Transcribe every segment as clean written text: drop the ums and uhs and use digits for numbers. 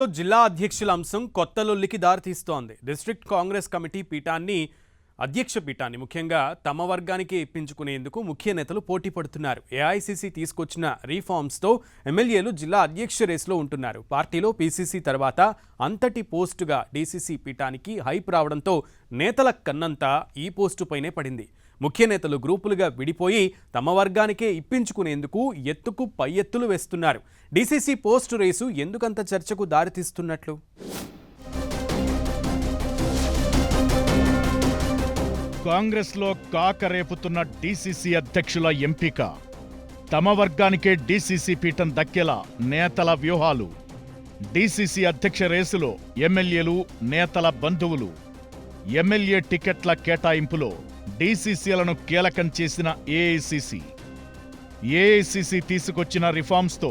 జిల్లా అధ్యక్షుల అంశం కొత్త లొల్లికి దారితీస్తోంది. డిస్ట్రిక్ట్ కాంగ్రెస్ కమిటీ అధ్యక్ష పీఠాన్ని ముఖ్యంగా తమ వర్గానికి ఇప్పించుకునేందుకు ముఖ్య నేతలు పోటీ పడుతున్నారు. ఏఐసీసీ తీసుకొచ్చిన రీఫార్మ్స్తో ఎమ్మెల్యేలు జిల్లా అధ్యక్ష రేసులో ఉంటున్నారు. పార్టీలో పీసీసీ తర్వాత అంతటి పోస్టుగా డీసీసీ పీఠానికి హైప్ రావడంతో నేతల కన్నంతా ఈ పోస్టుపైనే పడింది. ముఖ్య నేతలు గ్రూపులుగా విడిపోయి తమ వర్గానికే ఇప్పించుకునేందుకు ఎత్తుకు పై ఎత్తులు వేస్తున్నారు. డీసీసీ పోస్టు రేసు ఎందుకంత చర్చకు దారితీస్తున్నట్లు? కాంగ్రెస్లో కాకరేపుతున్న డీసీసీ అధ్యక్షుల ఎంపిక, తమ వర్గానికే డీసీసీ పీఠం దక్కేలా నేతల వ్యూహాలు. డీసీసీ అధ్యక్ష రేసులో ఎమ్మెల్యేలు, నేతల బంధువులు. ఎమ్మెల్యే టికెట్ల కేటాయింపులో డీసీసీలను కీలకం చేసిన ఏఐసీసీ తీసుకొచ్చిన రిఫార్మ్స్తో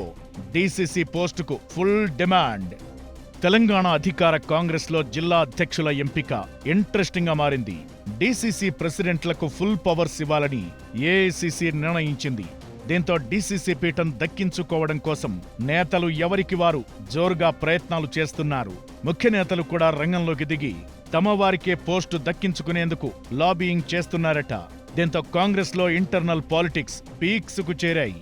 డీసీసీ పోస్టుకు ఫుల్ డిమాండ్. తెలంగాణ అధికార కాంగ్రెస్లో జిల్లా అధ్యక్షుల ఎంపిక ఇంట్రెస్టింగ్గా మారింది. డీసీసీ ప్రెసిడెంట్లకు ఫుల్ పవర్స్ ఇవ్వాలని ఏఐసీసీ నిర్ణయించింది. దీంతో డీసీసీ పీఠం దక్కించుకోవడం కోసం నేతలు ఎవరికి వారు జోరుగా ప్రయత్నాలు చేస్తున్నారు. ముఖ్య నేతలు కూడా రంగంలోకి దిగి తమ వారికే పోస్టు దక్కించుకునేందుకు లాబీయింగ్ చేస్తున్నారట. దీంతో కాంగ్రెస్లో ఇంటర్నల్ పాలిటిక్స్ పీక్స్కు చేరాయి.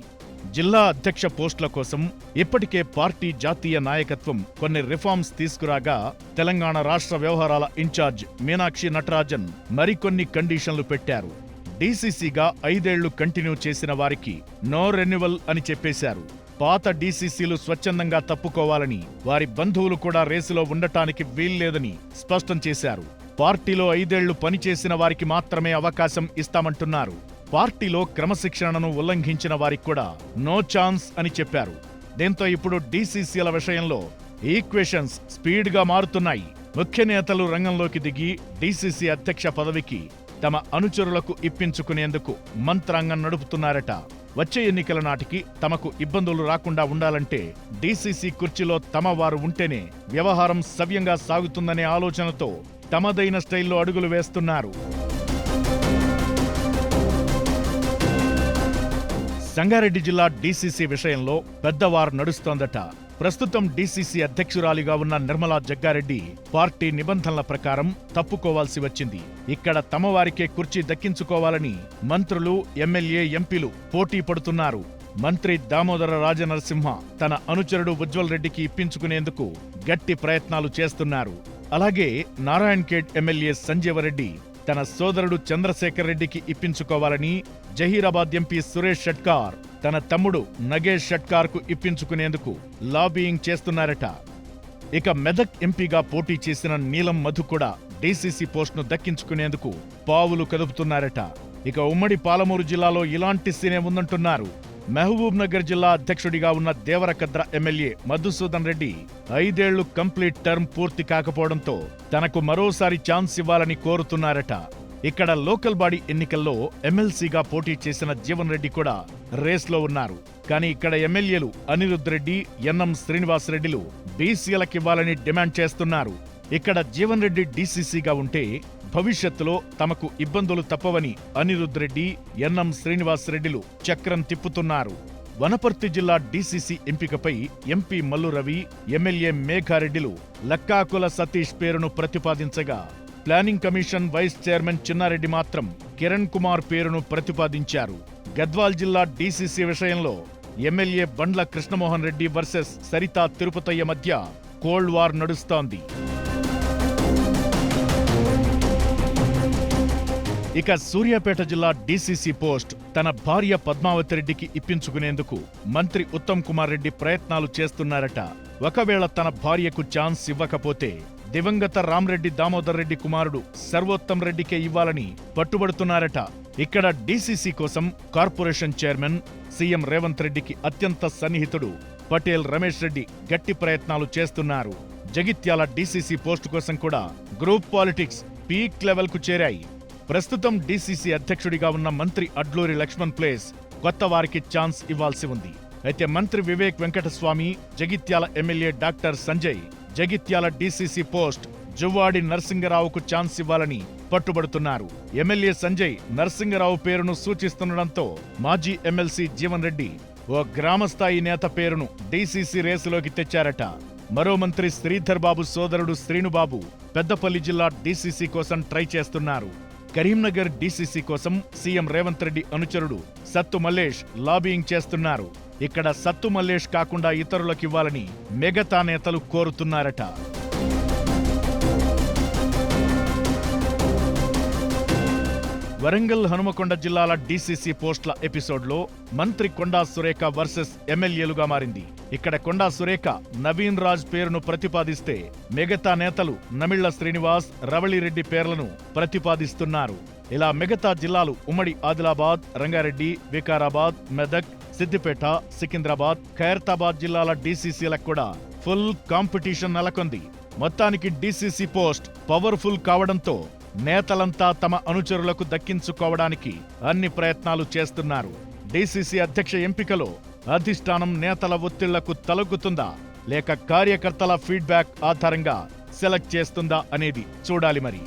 జిల్లా అధ్యక్ష పోస్టుల కోసం ఇప్పటికే పార్టీ జాతీయ నాయకత్వం కొన్ని రిఫార్మ్స్ తీసుకురాగా, తెలంగాణ రాష్ట్ర వ్యవహారాల ఇన్ఛార్జ్ మీనాక్షి నటరాజన్ మరికొన్ని కండిషన్లు పెట్టారు. డీసీసీగా 5 ఏళ్లు కంటిన్యూ చేసిన వారికి నో రెన్యువల్ అని చెప్పేశారు. పాత డీసీసీలు స్వచ్ఛందంగా తప్పుకోవాలని, వారి బంధువులు కూడా రేసులో ఉండటానికి వీల్లేదని స్పష్టం చేశారు. పార్టీలో 5 ఏళ్లు పనిచేసిన వారికి మాత్రమే అవకాశం ఇస్తామంటున్నారు. పార్టీలో క్రమశిక్షణను ఉల్లంఘించిన వారికి కూడా నో ఛాన్స్ అని చెప్పారు. దీంతో ఇప్పుడు డీసీసీల విషయంలో ఈక్వేషన్స్ స్పీడ్గా మారుతున్నాయి. ముఖ్య నేతలు రంగంలోకి దిగి డీసీసీ అధ్యక్ష పదవికి తమ అనుచరులకు ఇప్పించుకునేందుకు మంత్రాంగం నడుపుతున్నారట. వచ్చే ఎన్నికల నాటికి తమకు ఇబ్బందులు రాకుండా ఉండాలంటే డీసీసీ కుర్చీలో తమ వారు ఉంటేనే వ్యవహారం సవ్యంగా సాగుతుందనే ఆలోచనతో తమదైన స్టైల్లో అడుగులు వేస్తున్నారు. సంగారెడ్డి జిల్లా డీసీసీ విషయంలో పెద్దవారు నడుస్తోందట. ప్రస్తుతం డీసీసీ అధ్యక్షురాలిగా ఉన్న నిర్మలా జగ్గారెడ్డి పార్టీ నిబంధనల ప్రకారం తప్పుకోవాల్సి వచ్చింది. ఇక్కడ తమ వారికే కుర్చీ దక్కించుకోవాలని మంత్రులు, ఎమ్మెల్యే, ఎంపీలు పోటీ పడుతున్నారు. మంత్రి దామోదర రాజనరసింహ తన అనుచరుడు ఉజ్వల్ రెడ్డికి ఇప్పించుకునేందుకు గట్టి ప్రయత్నాలు చేస్తున్నారు. అలాగే నారాయణఖేడ్ ఎమ్మెల్యే సంజీవరెడ్డి తన సోదరుడు చంద్రశేఖర్ రెడ్డికి ఇప్పించుకోవాలని, జహీరాబాద్ ఎంపీ సురేష్ షట్కార్ తన తమ్ముడు నగేష్ షట్కార్కు ఇప్పించుకునేందుకు లాబీయింగ్ చేస్తున్నారట. ఇక మెదక్ ఎంపీగా పోటీ చేసిన నీలం మధు కూడా డీసీసీ పోస్టును దక్కించుకునేందుకు పావులు కదుపుతున్నారట. ఇక ఉమ్మడి పాలమూరు జిల్లాలో ఇలాంటి సీనే ఉందంటున్నారు. మహబూబ్ నగర్ జిల్లా అధ్యక్షుడిగా ఉన్న దేవరకద్ర ఎమ్మెల్యే మధుసూదన్ రెడ్డి 5 ఏళ్లు కంప్లీట్ టర్మ్ పూర్తి కాకపోవడంతో తనకు మరోసారి ఛాన్స్ ఇవ్వాలని కోరుతున్నారట. ఇక్కడ లోకల్ బాడీ ఎన్నికల్లో ఎమ్మెల్సీగా పోటీ చేసిన జీవన్ రెడ్డి కూడా రేస్లో ఉన్నారు. కానీ ఇక్కడ ఎమ్మెల్యేలు అనిరుద్ రెడ్డి, ఎన్ఎం శ్రీనివాసరెడ్డిలు బీసీలకివ్వాలని డిమాండ్ చేస్తున్నారు. ఇక్కడ జీవన్ రెడ్డి డీసీసీగా ఉంటే భవిష్యత్తులో తమకు ఇబ్బందులు తప్పవని అనిరుద్ రెడ్డి, ఎన్ఎం శ్రీనివాసరెడ్డిలు చక్రం తిప్పుతున్నారు. వనపర్తి జిల్లా డీసీసీ ఎంపికపై ఎంపీ మల్లు రవి, ఎమ్మెల్యే మేఘారెడ్డిలు లక్కాకుల సతీష్ పేరును ప్రతిపాదించగా, planning commission vice chairman Chinnareddy మాత్రం కిరణ్ కుమార్ పేరును ప్రతిపాదించారు. గద్వాల్ జిల్లా డీసీసీ విషయంలో ఎమ్మెల్యే బండ్ల కృష్ణమోహన్ రెడ్డి వర్సెస్ సరితా తిరుపతయ్య మధ్య కోల్డ్ వార్ నడుస్తోంది. ఇక సూర్యాపేట జిల్లా డీసీసీ పోస్ట్ తన భార్య పద్మావతి రెడ్డికి ఇప్పించుకునేందుకు మంత్రి ఉత్తమ్ కుమార్ రెడ్డి ప్రయత్నాలు చేస్తున్నారట. ఒకవేళ తన భార్యకు ఛాన్స్ ఇవ్వకపోతే దివంగత రామ్రెడ్డి దామోదర్ రెడ్డి కుమారుడు సర్వోత్తమ్ రెడ్డికే ఇవ్వాలని పట్టుబడుతున్నారట. ఇక్కడ డీసీసీ కోసం కార్పొరేషన్ చైర్మన్ సీఎం రేవంత్ రెడ్డికి అత్యంత సన్నిహితుడు పటేల్ రమేష్ రెడ్డి గట్టి ప్రయత్నాలు చేస్తున్నారు. జగిత్యాల డీసీసీ పోస్టు కోసం కూడా గ్రూప్ పాలిటిక్స్ పీక్ లెవెల్కు చేరాయి. ప్రస్తుతం డీసీసీ అధ్యక్షుడిగా ఉన్న మంత్రి అడ్లూరి లక్ష్మణ్ ప్లేస్ కొత్త వారికి ఛాన్స్ ఇవ్వాల్సి ఉంది. అయితే మంత్రి Vivek Venkataswamy, Jagtial MLA doctor Sanjay Jagtial DCC post Juvvadi నరసింగరావుకు ఛాన్స్ ఇవ్వాలని పట్టుబడుతున్నారు. ఎమ్మెల్యే సంజయ్ నరసింగరావు పేరును సూచిస్తుండటంతో మాజీ ఎమ్మెల్సీ జీవన్ రెడ్డి ఓ గ్రామస్థాయి నేత పేరును డీసీసీ రేసులోకి తెచ్చారట. మరో మంత్రి శ్రీధర్ బాబు సోదరుడు శ్రీనుబాబు పెద్దపల్లి జిల్లా డీసీసీ కోసం ట్రై చేస్తున్నారు. కరీంనగర్ డీసీసీ కోసం సీఎం రేవంత్ రెడ్డి అనుచరుడు సత్తు మల్లేష్ లాబియింగ్ చేస్తున్నారు. ఇక్కడ సత్తు మల్లేష్ కాకుండా ఇతరులకివ్వాలని మిగతా నేతలు కోరుతున్నారట. వరంగల్ హనుమకొండ జిల్లాల డీసీసీ పోస్టుల ఎపిసోడ్లో మంత్రి కొండా సురేఖ వర్సెస్ ఎమ్మెల్యేలుగా మారింది. ఇక్కడ కొండా సురేఖ నవీన్ రాజ్ పేరును ప్రతిపాదిస్తే మిగతా నేతలు నమిళ్ల శ్రీనివాస్, రవళిరెడ్డి పేర్లను ప్రతిపాదిస్తున్నారు. ఇలా మిగతా జిల్లాలు ఉమ్మడి ఆదిలాబాద్, రంగారెడ్డి, వికారాబాద్, మెదక్, సిద్దిపేట, సికింద్రాబాద్, ఖైరతాబాద్ జిల్లాల డీసీసీలకు కూడా ఫుల్ కాంపిటీషన్ నెలకొంది. మొత్తానికి డీసీసీ పోస్ట్ పవర్ఫుల్ కావడంతో నేతలంతా తమ అనుచరులకు దక్కించుకోవడానికి అన్ని ప్రయత్నాలు చేస్తున్నారు. డీసీసీ అధ్యక్ష ఎంపికలో అధిష్టానం నేతల ఒత్తిళ్లకు తలొగ్గుతుందా లేక కార్యకర్తల ఫీడ్బ్యాక్ ఆధారంగా సెలెక్ట్ చేస్తుందా అనేది చూడాలి మరి.